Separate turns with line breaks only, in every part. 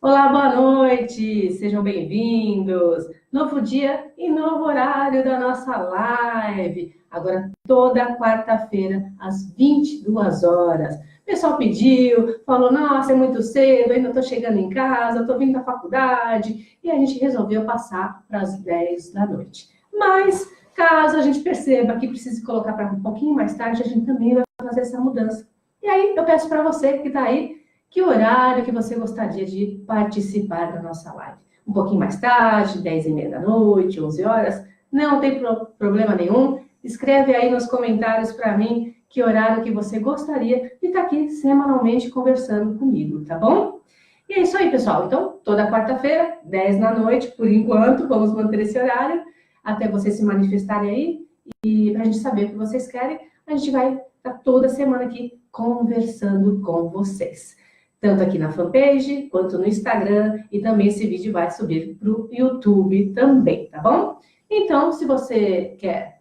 Olá, boa noite, sejam bem-vindos. Novo dia e novo horário da nossa live. Agora, toda quarta-feira, às 22 horas. O pessoal pediu, falou: nossa, é muito cedo, ainda estou chegando em casa, estou vindo da faculdade. E a gente resolveu passar para as 10 da noite. Mas, caso a gente perceba que precise colocar para um pouquinho mais tarde, a gente também vai fazer essa mudança. E aí, eu peço para você que está aí, que horário que você gostaria de participar da nossa live? Um pouquinho mais tarde, 10h30 da noite, 11 horas? Não tem problema nenhum. Escreve aí nos comentários para mim que horário que você gostaria de estar aqui semanalmente conversando comigo, tá bom? E é isso aí, pessoal. Então, toda quarta-feira, 10 da noite, por enquanto, vamos manter esse horário, até vocês se manifestarem aí, e para a gente saber o que vocês querem, a gente vai estar toda semana aqui conversando com vocês. Tanto aqui na fanpage, quanto no Instagram, e também esse vídeo vai subir para o YouTube também, tá bom? Então, se você quer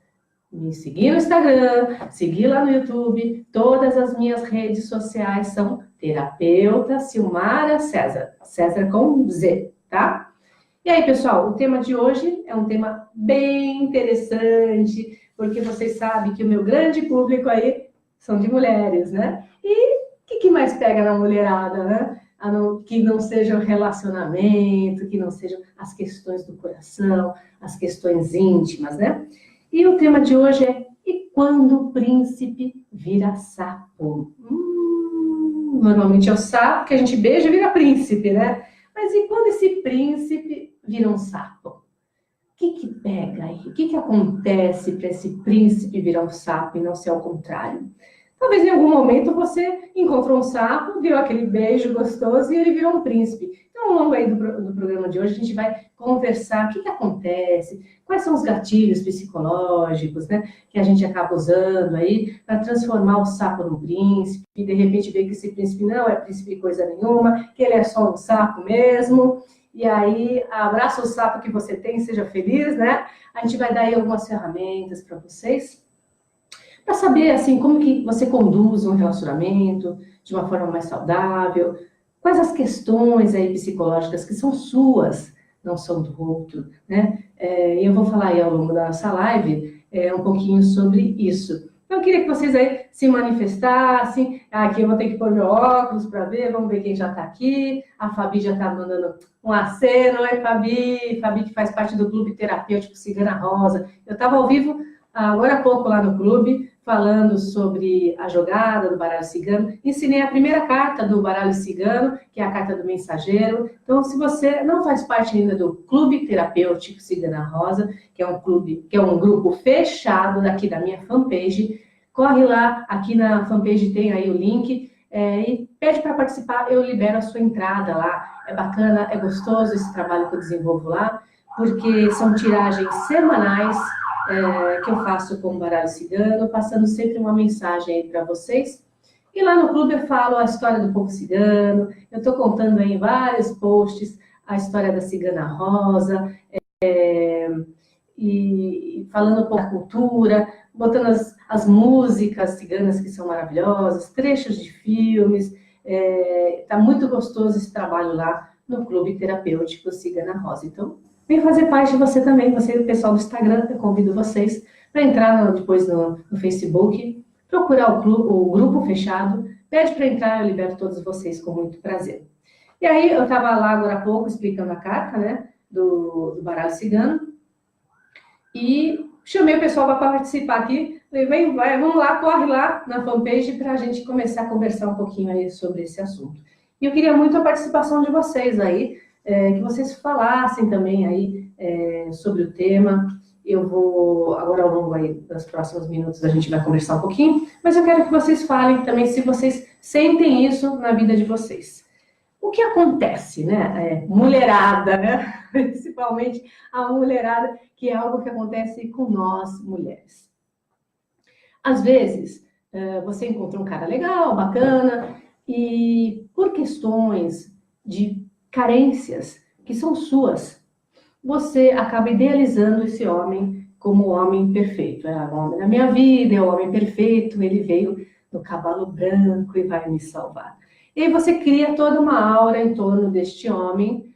me seguir no Instagram, seguir lá no YouTube, todas as minhas redes sociais são Terapeuta Silmara César, César com Z, tá? E aí, pessoal, o tema de hoje é um tema bem interessante, porque vocês sabem que o meu grande público aí são de mulheres, né? E o que mais pega na mulherada, né? Que não seja o relacionamento, que não sejam as questões do coração, as questões íntimas, né? E o tema de hoje é: e quando o príncipe vira sapo? Normalmente é o sapo que a gente beija e vira príncipe, né? Mas e quando esse príncipe vira um sapo? O que pega aí? O que acontece para esse príncipe virar um sapo e não ser ao contrário? Talvez em algum momento você encontrou um sapo, deu aquele beijo gostoso e ele virou um príncipe. Então, ao longo aí do programa de hoje, a gente vai conversar o que acontece, quais são os gatilhos psicológicos, né, que a gente acaba usando aí para transformar o sapo num príncipe, e de repente ver que esse príncipe não é príncipe coisa nenhuma, que ele é só um sapo mesmo. E aí, abraça o sapo que você tem, seja feliz, né? A gente vai dar aí algumas ferramentas para vocês, para saber, assim, como que você conduz um relacionamento de uma forma mais saudável, quais as questões aí psicológicas que são suas, não são do outro, né? E eu vou falar aí ao longo da nossa live um pouquinho sobre isso. Então, eu queria que vocês aí se manifestassem. Aqui eu vou ter que pôr meu óculos para ver, vamos ver quem já está aqui. A Fabi já está mandando um aceno. Oi, Fabi. Fabi, que faz parte do Clube Terapêutico Cigana Rosa. Eu estava ao vivo agora há pouco lá no clube, falando sobre a jogada do baralho cigano. Ensinei a primeira carta do baralho cigano, que é a carta do mensageiro. Então, se você não faz parte ainda do Clube Terapêutico Cigana Rosa, que é um clube, que é um grupo fechado daqui da minha fanpage, corre lá, aqui na fanpage tem aí o link, e pede para participar, eu libero a sua entrada lá. É bacana, é gostoso esse trabalho que eu desenvolvo lá, porque são tiragens semanais que eu faço com o baralho cigano, passando sempre uma mensagem aí para vocês. E lá no clube eu falo a história do povo cigano, eu estou contando aí em vários posts a história da cigana rosa, e falando um pouco da cultura, botando as músicas ciganas que são maravilhosas, trechos de filmes. Tá muito gostoso esse trabalho lá no Clube Terapêutico Cigana Rosa. Então, vem fazer parte você também, você, o pessoal do Instagram, eu convido vocês para entrar depois no Facebook, procurar o grupo fechado, pede para entrar, eu libero todos vocês com muito prazer. E aí, eu estava lá agora há pouco explicando a carta, né, do baralho cigano, e chamei o pessoal para participar aqui, falei, vamos lá, corre lá na fanpage para a gente começar a conversar um pouquinho aí sobre esse assunto. E eu queria muito a participação de vocês aí, que vocês falassem também aí sobre o tema. Eu vou, agora ao longo aí dos próximos minutos, a gente vai conversar um pouquinho, mas eu quero que vocês falem também se vocês sentem isso na vida de vocês. O que acontece, né? Mulherada, né? Principalmente a mulherada, que é algo que acontece com nós, mulheres. Às vezes, você encontra um cara legal, bacana, e por questões de carências que são suas, você acaba idealizando esse homem como o homem perfeito. É o homem da minha vida, é o homem perfeito, ele veio no cavalo branco e vai me salvar. E aí você cria toda uma aura em torno deste homem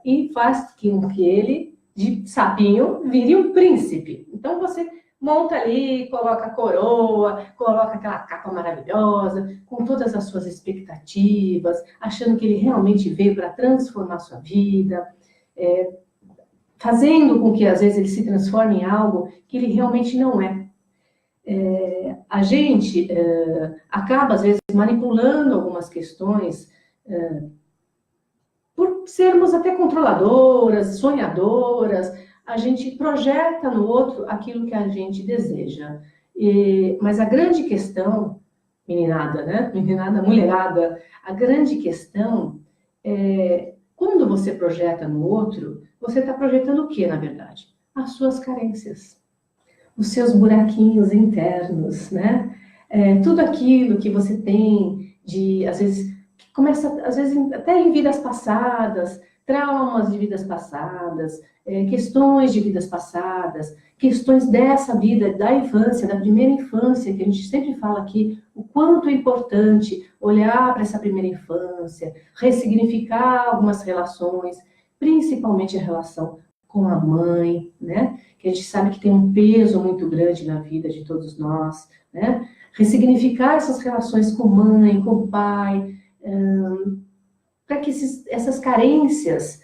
e faz com que ele, de sapinho, vire um príncipe. Então você monta ali, coloca a coroa, coloca aquela capa maravilhosa, com todas as suas expectativas, achando que ele realmente veio para transformar sua vida, fazendo com que, às vezes, ele se transforme em algo que ele realmente não é. A gente acaba, às vezes, manipulando algumas questões por sermos até controladoras, sonhadoras, a gente projeta no outro aquilo que a gente deseja. Mas a grande questão, meninada, né? Meninada, mulherada, a grande questão é, quando você projeta no outro, você está projetando o que, na verdade? As suas carências, os seus buraquinhos internos, né? Tudo aquilo que você tem de, às vezes, que começa, às vezes, até em vidas passadas, traumas de vidas passadas, questões de vidas passadas, questões dessa vida, da infância, da primeira infância, que a gente sempre fala aqui, o quanto é importante olhar para essa primeira infância, ressignificar algumas relações, principalmente a relação com a mãe, né? Que a gente sabe que tem um peso muito grande na vida de todos nós, né? Ressignificar essas relações com mãe, com pai, para que essas carências,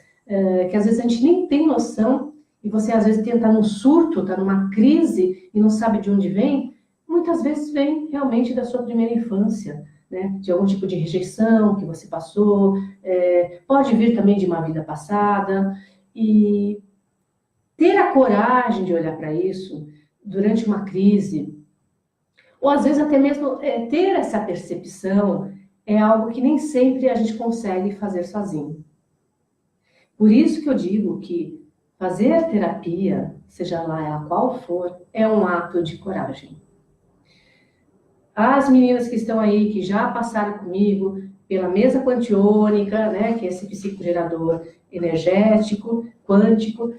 que às vezes a gente nem tem noção, e você às vezes tenta num surto, está numa crise e não sabe de onde vem, muitas vezes vem realmente da sua primeira infância, né? De algum tipo de rejeição que você passou, pode vir também de uma vida passada, e ter a coragem de olhar para isso durante uma crise, ou às vezes até mesmo ter essa percepção, é algo que nem sempre a gente consegue fazer sozinho. Por isso que eu digo que fazer terapia, seja lá a qual for, é um ato de coragem. As meninas que estão aí, que já passaram comigo pela mesa quantiônica, né, que é esse psicogerador energético, quântico,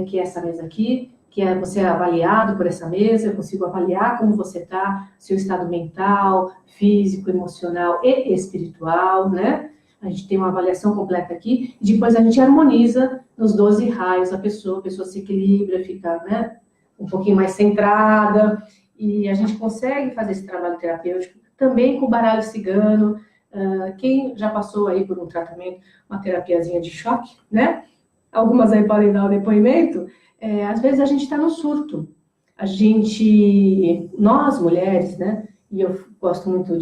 que é essa mesa aqui, que você é avaliado por essa mesa, eu consigo avaliar como você está, seu estado mental, físico, emocional e espiritual, né? A gente tem uma avaliação completa aqui, e depois a gente harmoniza nos 12 raios a pessoa se equilibra, fica, né, um pouquinho mais centrada, e a gente consegue fazer esse trabalho terapêutico também com o baralho cigano. Quem já passou aí por um tratamento, uma terapiazinha de choque, né? Algumas aí podem dar o depoimento. Às vezes a gente está no surto. Nós mulheres, né? E eu gosto muito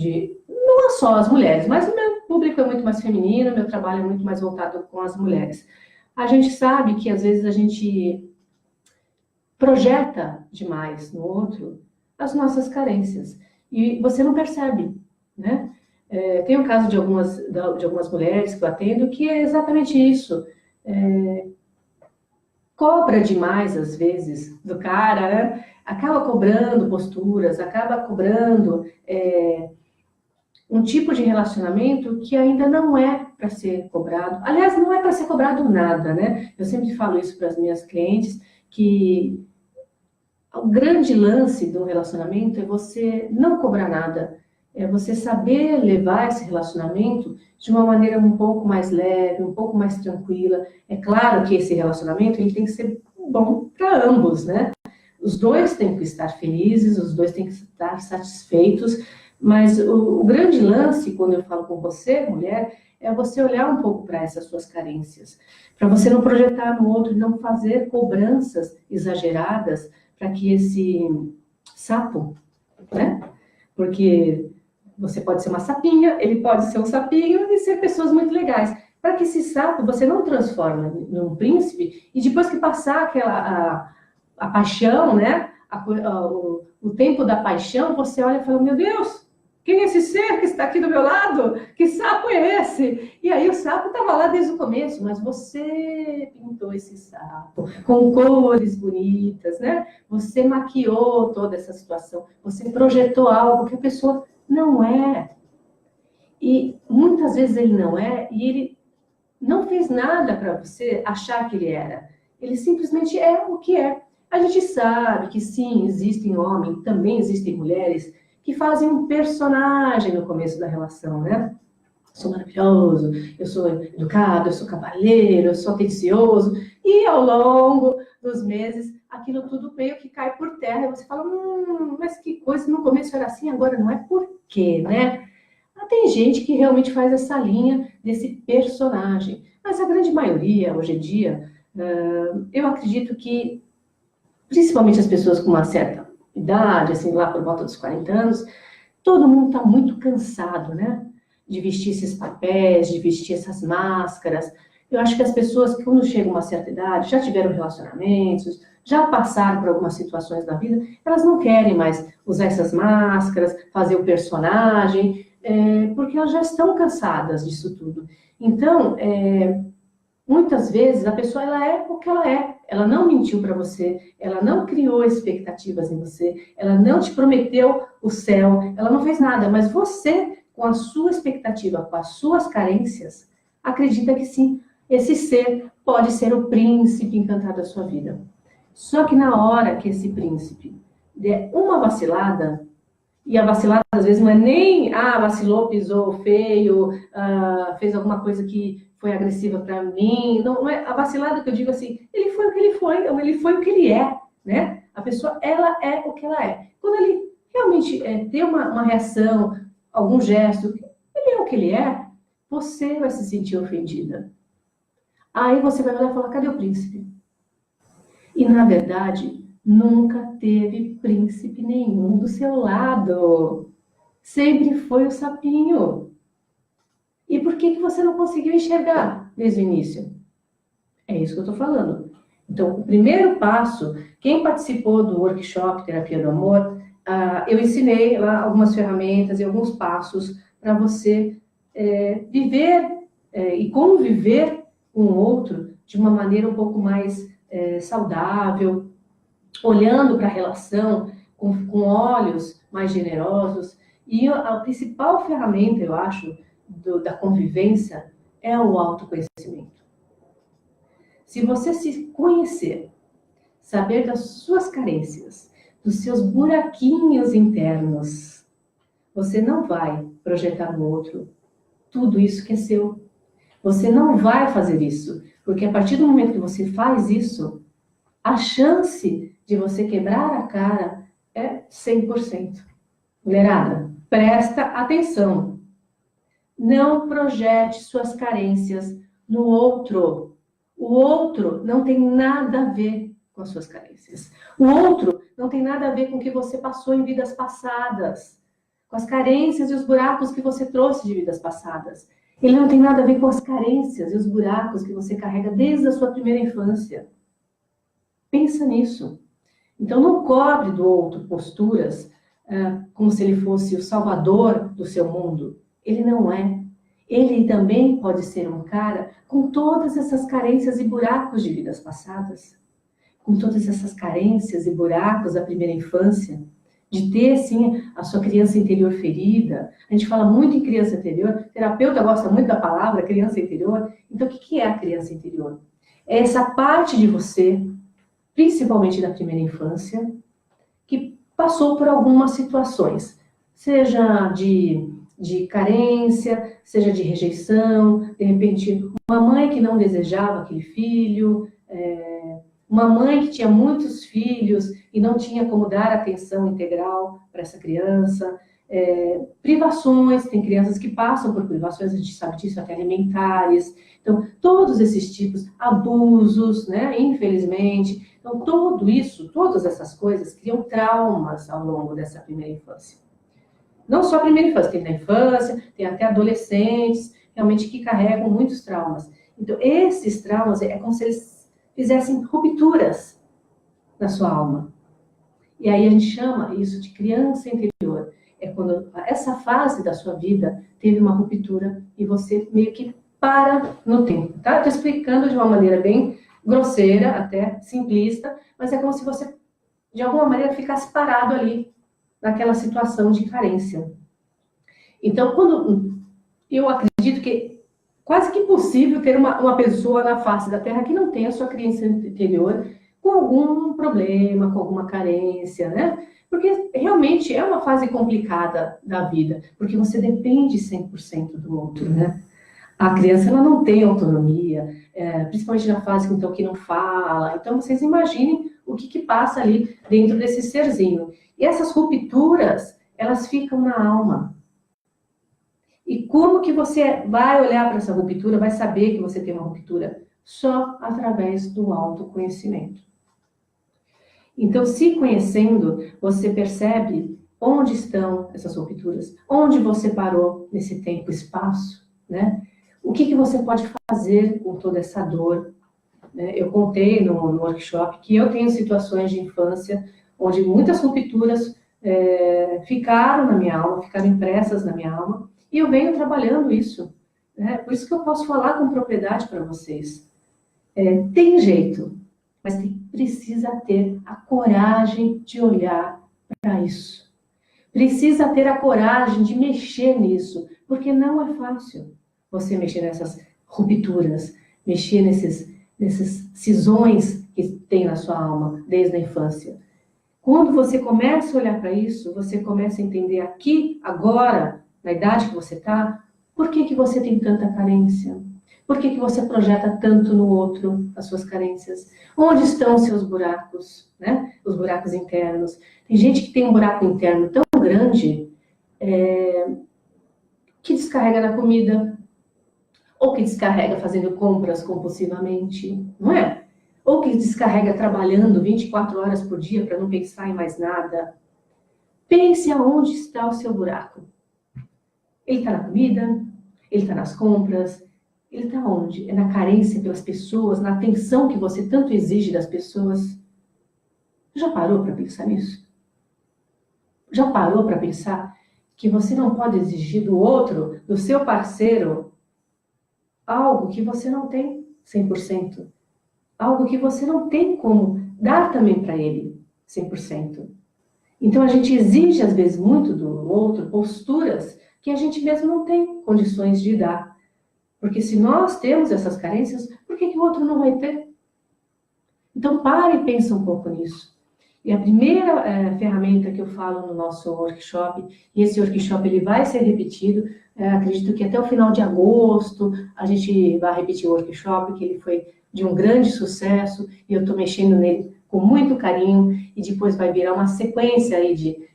não é só as mulheres, mas o meu público é muito mais feminino, meu trabalho é muito mais voltado com as mulheres. A gente sabe que às vezes a gente projeta demais no outro as nossas carências. E você não percebe, né? Tem o caso de algumas mulheres que eu atendo que é exatamente isso. Cobra demais, às vezes, do cara, né? Acaba cobrando posturas, acaba cobrando um tipo de relacionamento que ainda não é para ser cobrado. Aliás, não é para ser cobrado nada, né? Eu sempre falo isso para as minhas clientes, que o grande lance do relacionamento é você não cobrar nada, é você saber levar esse relacionamento de uma maneira um pouco mais leve, um pouco mais tranquila. É claro que esse relacionamento ele tem que ser bom para ambos, né? Os dois têm que estar felizes, os dois têm que estar satisfeitos, mas o grande lance, quando eu falo com você, mulher, é você olhar um pouco para essas suas carências, para você não projetar no outro, não fazer cobranças exageradas, para que esse sapo, né? Porque você pode ser uma sapinha, ele pode ser um sapinho e ser pessoas muito legais. Para que esse sapo você não transforme num príncipe e depois que passar a paixão, né? O tempo da paixão, você olha e fala, meu Deus, quem é esse ser que está aqui do meu lado? Que sapo é esse? E aí o sapo estava lá desde o começo, mas você pintou esse sapo com cores bonitas, né? Você maquiou toda essa situação, você projetou algo que a pessoa não é. E muitas vezes ele não é, e ele não fez nada para você achar que ele era. Ele simplesmente é o que é. A gente sabe que sim, existem homens, também existem mulheres que fazem um personagem no começo da relação, né? sou maravilhoso, eu sou educado, eu sou cavalheiro, eu sou atencioso. E ao longo dos meses, aquilo tudo meio que cai por terra. E você fala, mas que coisa, no começo era assim, agora não é. Por quê, né? Tem gente que realmente faz essa linha desse personagem. Mas a grande maioria, hoje em dia, eu acredito que, principalmente as pessoas com uma certa idade, assim, lá por volta dos 40 anos, todo mundo está muito cansado, né? De vestir esses papéis, de vestir essas máscaras. Eu acho que as pessoas, quando chegam a uma certa idade, já tiveram relacionamentos, já passaram por algumas situações da vida, elas não querem mais usar essas máscaras, fazer o personagem, porque elas já estão cansadas disso tudo. Então, muitas vezes a pessoa ela é o que ela é. Ela não mentiu para você, ela não criou expectativas em você, ela não te prometeu o céu, ela não fez nada, mas você, com a sua expectativa, com as suas carências, acredita que sim, esse ser pode ser o príncipe encantado da sua vida. Só que na hora que esse príncipe der uma vacilada, e a vacilada às vezes não é nem, vacilou, pisou feio, fez alguma coisa que foi agressiva para mim, não é a vacilada que eu digo assim, ele foi o que ele foi, ou ele foi o que ele é, né? A pessoa, ela é o que ela é. Quando ele realmente tem uma reação, algum gesto, ele é o que ele é, você vai se sentir ofendida. Aí você vai olhar e falar, cadê o príncipe? E, na verdade, nunca teve príncipe nenhum do seu lado. Sempre foi o sapinho. E por que você não conseguiu enxergar desde o início? É isso que eu estou falando. Então, o primeiro passo, quem participou do workshop Terapia do Amor, eu ensinei lá algumas ferramentas e alguns passos para você viver e conviver com o outro de uma maneira um pouco mais saudável, olhando para a relação com olhos mais generosos. E a principal ferramenta, eu acho, da convivência é o autoconhecimento. Se você se conhecer, saber das suas carências, dos seus buraquinhos internos, você não vai projetar no outro tudo isso que é seu. Você não vai fazer isso, porque a partir do momento que você faz isso, a chance de você quebrar a cara é 100%. Mulherada, presta atenção. Não projete suas carências no outro. O outro não tem nada a ver com as suas carências. O outro não tem nada a ver com o que você passou em vidas passadas, com as carências e os buracos que você trouxe de vidas passadas. Ele não tem nada a ver com as carências e os buracos que você carrega desde a sua primeira infância. Pensa nisso. Então, não cobre do outro posturas como se ele fosse o salvador do seu mundo. Ele não é. Ele também pode ser um cara com todas essas carências e buracos de vidas passadas, com todas essas carências e buracos da primeira infância, de ter, sim, a sua criança interior ferida. A gente fala muito em criança interior, o terapeuta gosta muito da palavra criança interior. Então, o que é a criança interior? É essa parte de você, principalmente da primeira infância, que passou por algumas situações, seja de carência, seja de rejeição, de repente, uma mãe que não desejava aquele filho, uma mãe que tinha muitos filhos e não tinha como dar atenção integral para essa criança, privações, tem crianças que passam por privações, a gente sabe disso, até alimentares. Então, todos esses tipos, abusos, né, infelizmente. Então, tudo isso, todas essas coisas criam traumas ao longo dessa primeira infância. Não só a primeira infância, tem na infância, tem até adolescentes, realmente que carregam muitos traumas. Então, esses traumas é como se eles fizessem rupturas na sua alma. E aí a gente chama isso de criança interior. É quando essa fase da sua vida teve uma ruptura e você meio que para no tempo, tá? Estou explicando de uma maneira bem grosseira, até simplista, mas é como se você, de alguma maneira, ficasse parado ali, naquela situação de carência. Então, quando eu acredito que quase que impossível ter uma pessoa na face da Terra que não tenha a sua criança interior com com algum problema, com alguma carência, né? Porque realmente é uma fase complicada da vida, porque você depende 100% do outro, né? A criança ela não tem autonomia, principalmente na fase então, que não fala. Então, vocês imaginem o que passa ali dentro desse serzinho. E essas rupturas, elas ficam na alma. E como que você vai olhar para essa ruptura, vai saber que você tem uma ruptura? Só através do autoconhecimento. Então, se conhecendo, você percebe onde estão essas rupturas, onde você parou nesse tempo e espaço, né? O que você pode fazer com toda essa dor? Né? Eu contei no workshop que eu tenho situações de infância onde muitas rupturas ficaram na minha alma, ficaram impressas na minha alma, e eu venho trabalhando isso. Né? Por isso que eu posso falar com propriedade para vocês. Tem jeito, mas precisa ter a coragem de olhar para isso. Precisa ter a coragem de mexer nisso, porque não é fácil você mexer nessas rupturas, mexer nesses cisões que tem na sua alma desde a infância. Quando você começa a olhar para isso, você começa a entender aqui, agora, na idade que você está, por que você tem tanta carência? Por que você projeta tanto no outro as suas carências? Onde estão os seus buracos, né? Os buracos internos. Tem gente que tem um buraco interno tão grande que descarrega na comida, ou que descarrega fazendo compras compulsivamente, não é? Ou que descarrega trabalhando 24 horas por dia para não pensar em mais nada. Pense aonde está o seu buraco. Ele está na comida, ele está nas compras, ele está onde? É na carência pelas pessoas, na atenção que você tanto exige das pessoas. Já parou para pensar nisso? Já parou para pensar que você não pode exigir do outro, do seu parceiro, algo que você não tem 100%? Algo que você não tem como dar também para ele 100%. Então, a gente exige, às vezes, muito do outro, posturas que a gente mesmo não tem condições de dar. Porque se nós temos essas carências, por que o outro não vai ter? Então, pare e pense um pouco nisso. E a primeira ferramenta que eu falo no nosso workshop, e esse workshop ele vai ser repetido, acredito que até o final de agosto a gente vai repetir o workshop, que ele foi de um grande sucesso, e eu estou mexendo nele com muito carinho, e depois vai virar uma sequência aí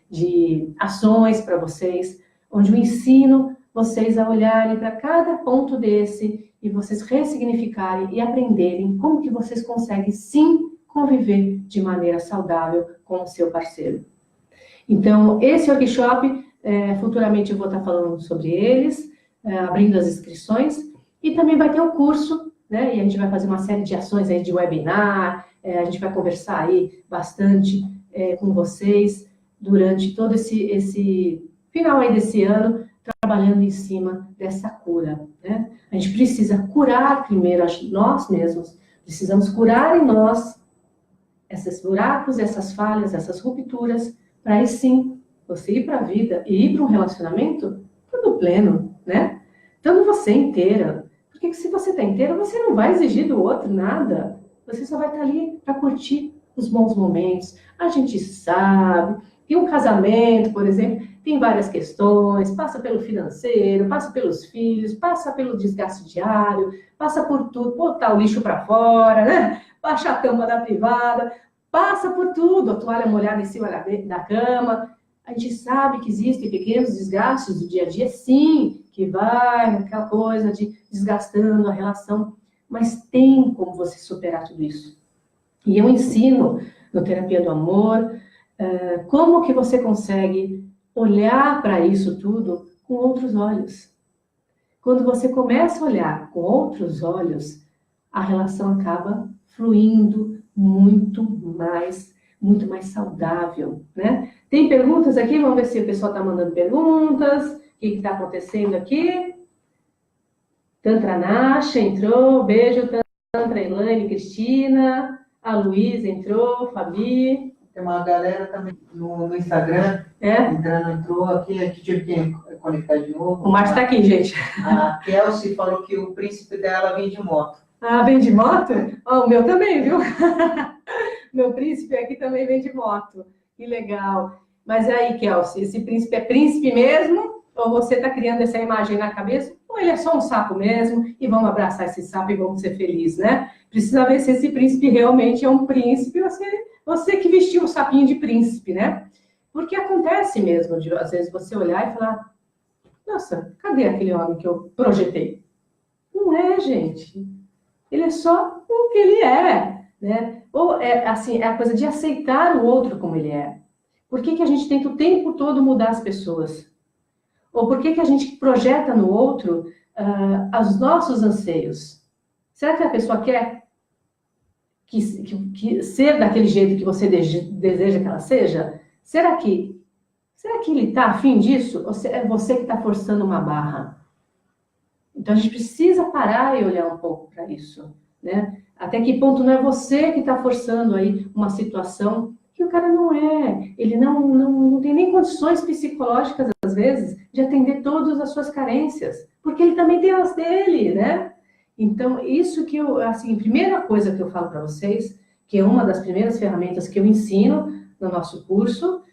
de ações para vocês, onde eu ensino vocês a olharem para cada ponto desse, e vocês ressignificarem e aprenderem como que vocês conseguem sim conviver de maneira saudável com o seu parceiro. Então, esse workshop, futuramente eu vou estar falando sobre eles, abrindo as inscrições, e também vai ter um curso, né? E a gente vai fazer uma série de ações aí de webinar, a gente vai conversar aí bastante com vocês durante todo esse final aí desse ano, trabalhando em cima dessa cura, né? A gente precisa curar primeiro nós mesmos, precisamos curar em nós esses buracos, essas falhas, essas rupturas, para aí sim você ir para a vida e ir para um relacionamento tudo pleno, né? Estando você inteira. Porque se você está inteira, você não vai exigir do outro nada. Você só vai estar ali para curtir os bons momentos. A gente sabe que um casamento, por exemplo, tem várias questões, passa pelo financeiro, passa pelos filhos, passa pelo desgaste diário, passa por tudo, botar o lixo para fora, né? Baixar a tampa da privada, passa por tudo, a toalha molhada em cima da cama. A gente sabe que existem pequenos desgastes do dia a dia, sim, que vai aquela coisa de desgastando a relação, mas tem como você superar tudo isso. E eu ensino no Terapia do Amor como que você consegue olhar para isso tudo com outros olhos. Quando você começa a olhar com outros olhos, a relação acaba fluindo muito mais saudável, né? Tem perguntas aqui? Vamos ver se o pessoal está mandando perguntas. O que está acontecendo aqui? Tantra Nasha entrou. Beijo, Tantra, Elaine, Cristina. A Luísa entrou. Fabi.
Tem uma galera também no Instagram. Entrou aqui, a gente tive que conectar de novo.
O Márcio está aqui, gente.
A Kelsey falou que o príncipe dela vem de moto.
Ah, vem de moto? Oh, o meu também, viu? Meu príncipe aqui também vem de moto. Que legal. Mas aí, Kelsey, esse príncipe é príncipe mesmo? Ou você está criando essa imagem na cabeça? Ou ele é só um sapo mesmo? E vamos abraçar esse sapo e vamos ser felizes, né? Precisa ver se esse príncipe realmente é um príncipe ou você que vestiu um sapinho de príncipe, né? Porque acontece mesmo, de, às vezes, você olhar e falar: nossa, cadê aquele homem que eu projetei? Não é, gente. Ele é só o que ele é, né? Ou é assim, é a coisa de aceitar o outro como ele é. Por que a gente tenta o tempo todo mudar as pessoas? Ou por que a gente projeta no outro os nossos anseios? Será que a pessoa quer que ser daquele jeito que você deseja que ela seja? Será que ele está afim disso? Ou é você que está forçando uma barra? Então, a gente precisa parar e olhar um pouco para isso, né? Até que ponto não é você que está forçando aí uma situação que o cara não é. Ele não tem nem condições psicológicas, às vezes, de atender todas as suas carências, porque ele também tem as dele, né? Então, isso que eu, assim, primeira coisa que eu falo para vocês, que é uma das primeiras ferramentas que eu ensino no nosso curso,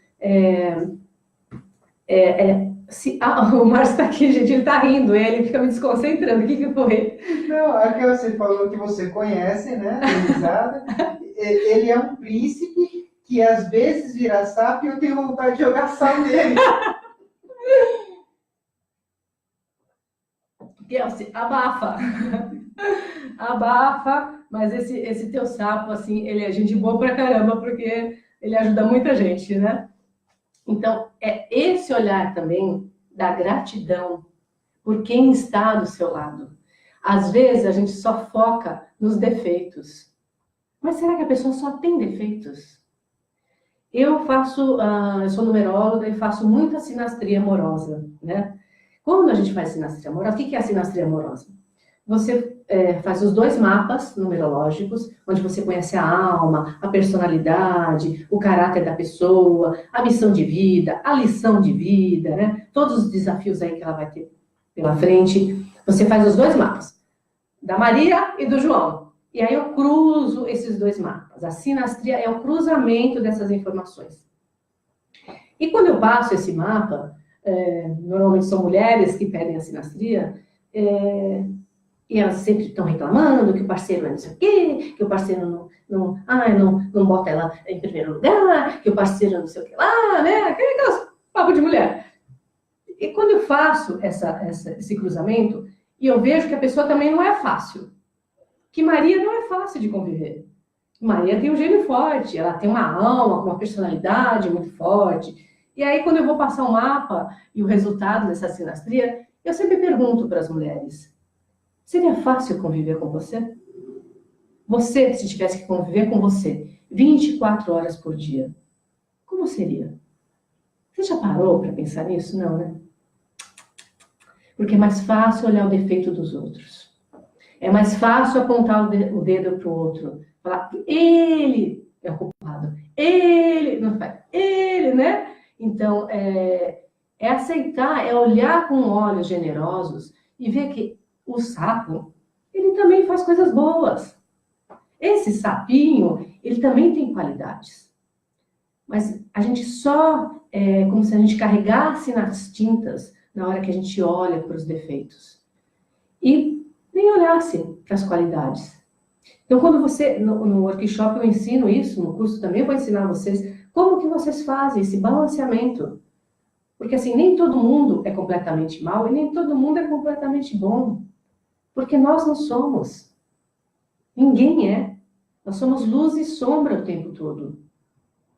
o Márcio está aqui, gente, ele está rindo, ele fica me desconcentrando. O que foi?
Não, é que você falou que você conhece, né? Ele é um príncipe que às vezes vira sapo e eu tenho vontade de jogar sal nele.
Kelsey, abafa. Abafa, mas esse teu sapo, assim, ele é gente boa pra caramba, porque ele ajuda muita gente, né? Então, é esse olhar também da gratidão por quem está do seu lado. Às vezes, a gente só foca nos defeitos. Mas será que a pessoa só tem defeitos? Eu sou numeróloga e faço muita sinastria amorosa, né? Quando a gente faz sinastria amorosa, o que é a sinastria amorosa? Você faz os 2 mapas numerológicos, onde você conhece a alma, a personalidade, o caráter da pessoa, a missão de vida, a lição de vida, né? Todos os desafios aí que ela vai ter pela frente. Você faz os 2 mapas, da Maria e do João. E aí eu cruzo esses 2 mapas. A sinastria é o cruzamento dessas informações. E quando eu passo esse mapa, normalmente são mulheres que pedem a sinastria, e elas sempre estão reclamando que o parceiro é não sei o quê, que o parceiro não bota ela em primeiro lugar, que o parceiro não sei o que lá, né? Aquelas papo de mulher. E quando eu faço esse cruzamento, e eu vejo que a pessoa também não é fácil, que Maria não é fácil de conviver. Maria tem um gênio forte, ela tem uma alma, uma personalidade muito forte. E aí, quando eu vou passar o mapa e o resultado dessa sinastria, eu sempre pergunto para as mulheres: seria fácil conviver com você? Você, se tivesse que conviver com você 24 horas por dia, como seria? Você já parou para pensar nisso? Não, né? Porque é mais fácil olhar o defeito dos outros. É mais fácil apontar o dedo para o outro. Falar que ele é o culpado. Ele não faz. Ele, né? Então, é aceitar, é olhar com olhos generosos e ver que o sapo, ele também faz coisas boas. Esse sapinho, ele também tem qualidades. Mas a gente é como se a gente carregasse nas tintas na hora que a gente olha para os defeitos. E nem olhasse para as qualidades. Então, quando você, no workshop eu ensino isso, no curso também eu vou ensinar vocês como que vocês fazem esse balanceamento. Porque assim, nem todo mundo é completamente mal e nem todo mundo é completamente bom. Porque nós não somos. Ninguém é. Nós somos luz e sombra o tempo todo.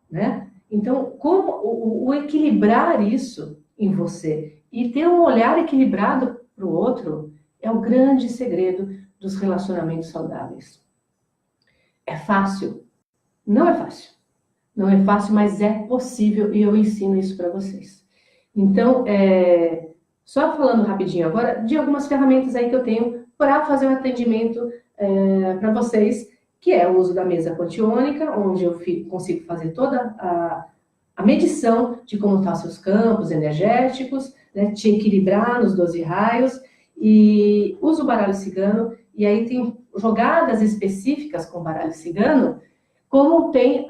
Né? Então, como o equilibrar isso em você e ter um olhar equilibrado para o outro é o grande segredo dos relacionamentos saudáveis. É fácil? Não é fácil. Não é fácil, mas é possível e eu ensino isso para vocês. Então, só falando rapidinho agora de algumas ferramentas aí que eu tenho para fazer um atendimento para vocês, que é o uso da mesa quantiônica, onde eu consigo fazer toda a medição de como estão os seus campos energéticos, né, te equilibrar nos 12 raios, e uso o baralho cigano, e aí tem jogadas específicas com o baralho cigano, como tem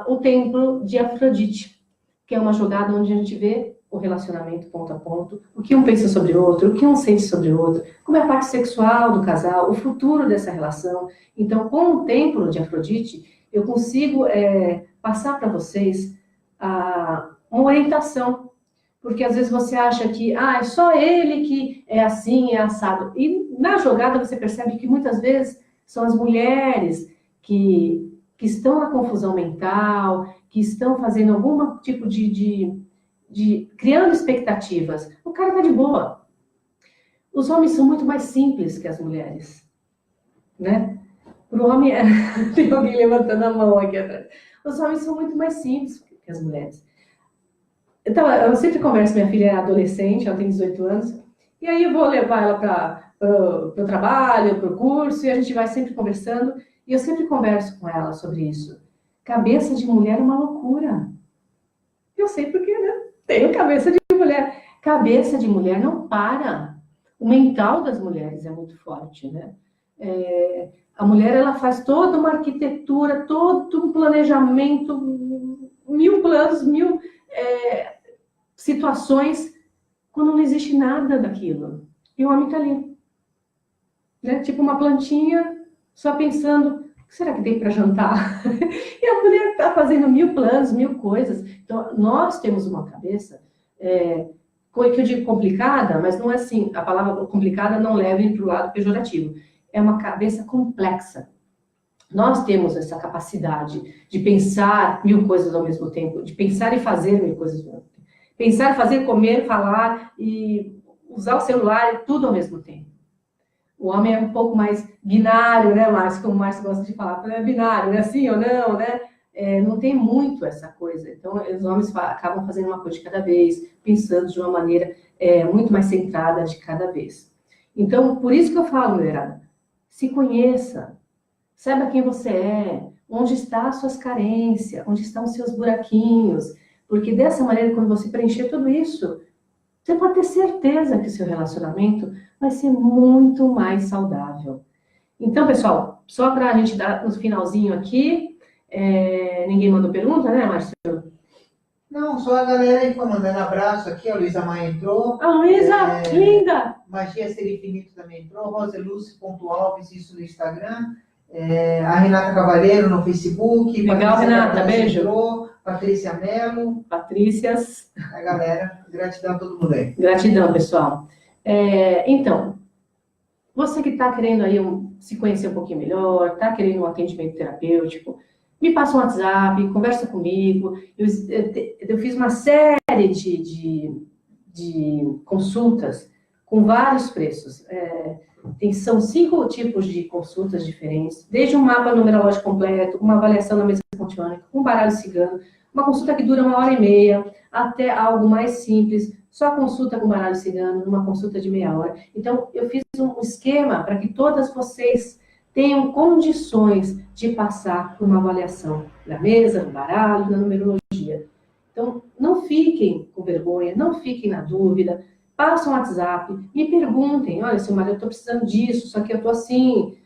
o templo de Afrodite, que é uma jogada onde a gente vê o relacionamento ponto a ponto, o que um pensa sobre o outro, o que um sente sobre o outro, como é a parte sexual do casal, o futuro dessa relação. Então, com o templo de Afrodite, eu consigo passar para vocês uma orientação, porque às vezes você acha que é só ele que é assim, é assado. E na jogada você percebe que muitas vezes são as mulheres que estão na confusão mental, que estão fazendo algum tipo de criando expectativas. O cara tá de boa. Os homens são muito mais simples que as mulheres, né? Para o homem, tem alguém levantando a mão aqui atrás. Os homens são muito mais simples que as mulheres. Então, eu sempre converso, minha filha é adolescente, ela tem 18 anos, e aí eu vou levar ela para o trabalho, para o curso, e a gente vai sempre conversando, e eu sempre converso com ela sobre isso. Cabeça de mulher é uma loucura. Eu sei porque, né? Tenho cabeça de mulher. Cabeça de mulher não para. O mental das mulheres é muito forte, né? A mulher, ela faz toda uma arquitetura, todo um planejamento, 1000 planos, 1000 situações, quando não existe nada daquilo. E o homem está ali, né? Tipo uma plantinha, só pensando, o que será que tem para jantar? E a mulher está fazendo 1000 planos, 1000 coisas. Então, nós temos uma cabeça, que eu digo complicada, mas não é assim, a palavra complicada não leva para o lado pejorativo. É uma cabeça complexa. Nós temos essa capacidade de pensar 1000 coisas ao mesmo tempo, de pensar e fazer 1000 coisas ao mesmo tempo. Pensar, fazer, comer, falar e usar o celular e tudo ao mesmo tempo. O homem é um pouco mais binário, né, Márcio? Como o Márcio gosta de falar, é binário, né? Sim ou não, né? Não tem muito essa coisa. Então, os homens acabam fazendo uma coisa de cada vez, pensando de uma maneira muito mais centrada de cada vez. Então, por isso que eu falo, mulherada, se conheça, saiba quem você é, onde estão as suas carências, onde estão os seus buraquinhos, porque dessa maneira, quando você preencher tudo isso, você pode ter certeza que o seu relacionamento vai ser muito mais saudável. Então, pessoal, só para a gente dar no finalzinho aqui, ninguém mandou pergunta, né, Márcio?
Não, só a galera aí foi mandando abraço aqui, a Luísa Maia entrou.
A Luísa, linda!
Magia Ser Infinito também entrou, roselúcio.alves, isso no Instagram. A Renata Cavaleiro no Facebook.
Legal, Renata, beijo.
Entrou, Patrícia Mello.
Patrícias.
A galera, gratidão a todo mundo aí.
Gratidão, pessoal. Então, você que está querendo aí se conhecer um pouquinho melhor, está querendo um atendimento terapêutico, me passa um WhatsApp, conversa comigo. Eu fiz uma série de consultas com vários preços. São 5 tipos de consultas diferentes, desde um mapa numerológico completo, uma avaliação na mesa pontiônica, um baralho cigano, uma consulta que dura 1h30, até algo mais simples, só consulta com baralho cigano, uma consulta de meia hora. Então, eu fiz um esquema para que todas vocês tenham condições de passar por uma avaliação na mesa, no baralho, na numerologia. Então, não fiquem com vergonha, não fiquem na dúvida, passem um WhatsApp, me perguntem, olha, seu marido, eu estou precisando disso, só que eu estou assim,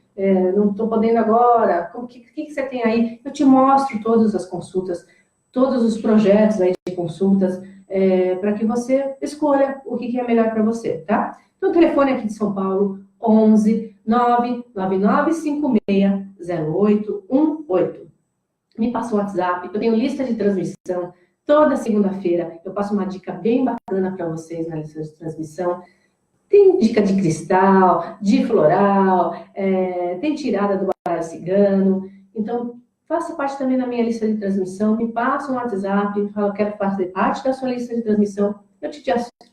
não estou podendo agora, o que você tem aí? Eu te mostro todas as consultas, todos os projetos aí de consultas, para que você escolha o que é melhor para você, tá? Então, o telefone aqui de São Paulo, 11 999560818. Me passa o WhatsApp, eu tenho lista de transmissão. Toda segunda-feira eu passo uma dica bem bacana para vocês na lista de transmissão. Tem dica de cristal, de floral, tem tirada do baralho cigano. Então, faça parte também da minha lista de transmissão. Me passa um WhatsApp, fala, eu quero fazer parte da sua lista de transmissão. Eu te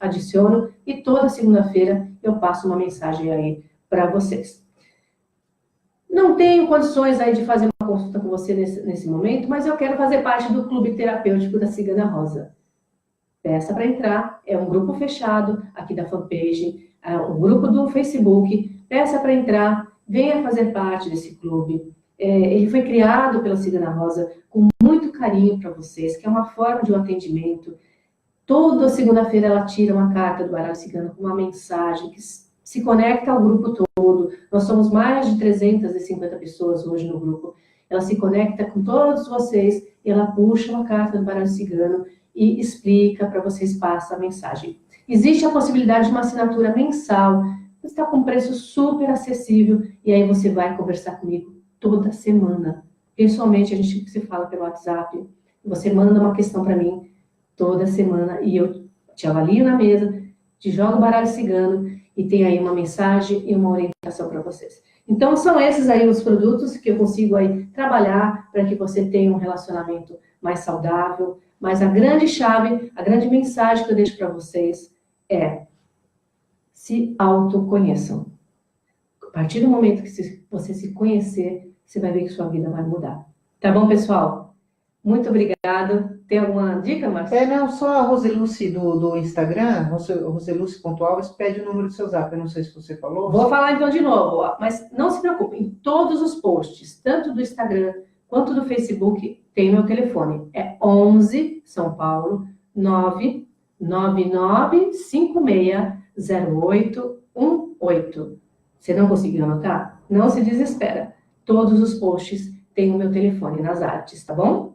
adiciono e toda segunda-feira eu passo uma mensagem aí para vocês. Não tenho condições aí de fazer uma consulta com você nesse momento, mas eu quero fazer parte do Clube Terapêutico da Cigana Rosa. Peça para entrar, é um grupo fechado aqui da fanpage, um grupo do Facebook. Peça para entrar, venha fazer parte desse clube. Ele foi criado pela Cigana Rosa com muito carinho para vocês, que é uma forma de um atendimento. Toda segunda-feira ela tira uma carta do baralho cigano com uma mensagem que se conecta ao grupo todo. Nós somos mais de 350 pessoas hoje no grupo. ela se conecta com todos vocês, ela puxa uma carta do baralho cigano e explica para vocês, passa a mensagem. Existe a possibilidade de uma assinatura mensal, está com um preço super acessível, e aí você vai conversar comigo toda semana. Pessoalmente, a gente se fala pelo WhatsApp, você manda uma questão para mim toda semana, e eu te avalio na mesa, te jogo o baralho cigano, e tem aí uma mensagem e uma orientação para vocês. Então, são esses aí os produtos que eu consigo aí trabalhar para que você tenha um relacionamento mais saudável, mas a grande chave, a grande mensagem que eu deixo para vocês é: se autoconheçam. A partir do momento que você se conhecer, você vai ver que sua vida vai mudar. Tá bom, pessoal? Muito obrigado. Tem alguma dica, Marcelo?
Não, só a Roseluce do Instagram, roseluce.alves, pede o número do seu zap. Eu não sei se você falou.
Vou falar então de novo, ó, mas não se preocupe, em todos os posts, tanto do Instagram quanto do Facebook, tem meu telefone. É 11 São Paulo 999560818. Você não conseguiu anotar? Não se desespera. Todos os posts têm o meu telefone nas artes, tá bom?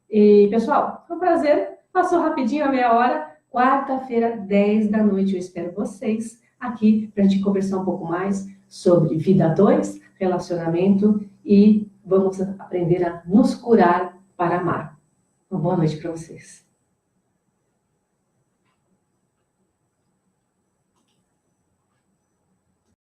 E, pessoal, foi um prazer. Passou rapidinho a meia hora. Quarta-feira, 10 da noite, eu espero vocês aqui para a gente conversar um pouco mais sobre vida 2, relacionamento, e vamos aprender a nos curar para amar. Uma boa noite para vocês.